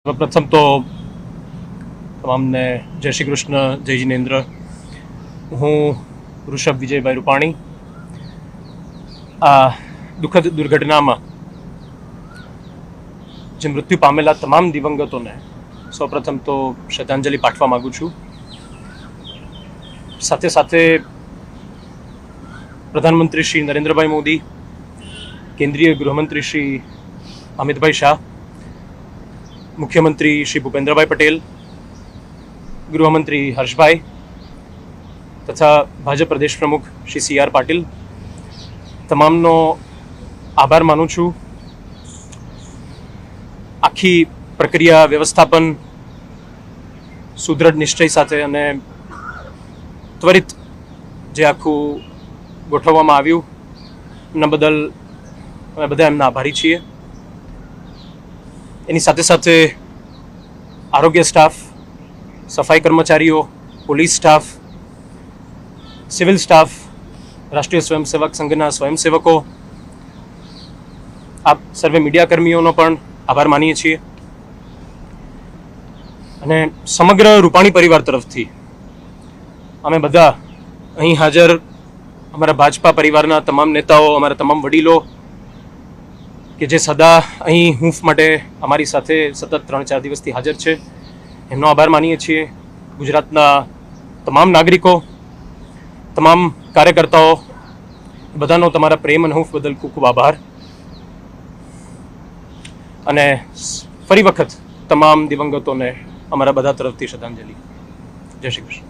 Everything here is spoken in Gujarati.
પ્રથમ તો તમામને જય શ્રી કૃષ્ણ, જય જિનેન્દ્ર. હું ઋષભ વિજયભાઈ રૂપાણી આ દુઃખદ દુર્ઘટનામાં જે મૃત્યુ પામેલા તમામ દિવંગતોને સૌપ્રથમ તો શ્રદ્ધાંજલિ પાઠવા માગું છું. સાથે સાથે પ્રધાનમંત્રી શ્રી નરેન્દ્રભાઈ મોદી, કેન્દ્રીય ગૃહમંત્રી શ્રી અમિતભાઈ શાહ, મુખ્યમંત્રી શ્રી ભૂપેન્દ્રભાઈ પટેલ, ગૃહમંત્રી હર્ષભાઈ તથા ભાજપ પ્રદેશ પ્રમુખ શ્રી સી આર પાટીલ તમામનો આભાર માનું છું. આખી પ્રક્રિયા વ્યવસ્થાપન સુદૃઢ નિશ્ચય સાથે અને ત્વરિત જે આખું ગોઠવવામાં આવ્યું એના બદલ અમે બધા એમના આભારી છીએ. એની સાથે સાથે આરોગ્ય સ્ટાફ, સફાઈ કર્મચારીઓ, પોલીસ સ્ટાફ, સિવિલ સ્ટાફ, રાષ્ટ્રીય સ્વયંસેવક સંઘના સ્વયંસેવકો, આપ સર્વે મીડિયાકર્મીઓનો પણ આભાર માનીએ છીએ. અને સમગ્ર રૂપાણી પરિવાર તરફથી અમે બધા અહીં હાજર અમારા ભાજપા પરિવારના તમામ નેતાઓ, અમારા તમામ વડીલો કે જે સદા અહીં હૂંફ માટે અમારી સાથે સતત 3-4 દિવસથી હાજર છે, એમનો આભાર માનીએ છીએ. ગુજરાતના તમામ નાગરિકો, તમામ કાર્યકર્તાઓ, બધાનો તમારા પ્રેમ અને હૂંફ બદલ ખૂબ ખૂબ આભાર. અને ફરી વખત તમામ દિવંગતોને અમારા બધા તરફથી શ્રદ્ધાંજલિ. જય શ્રી કૃષ્ણ.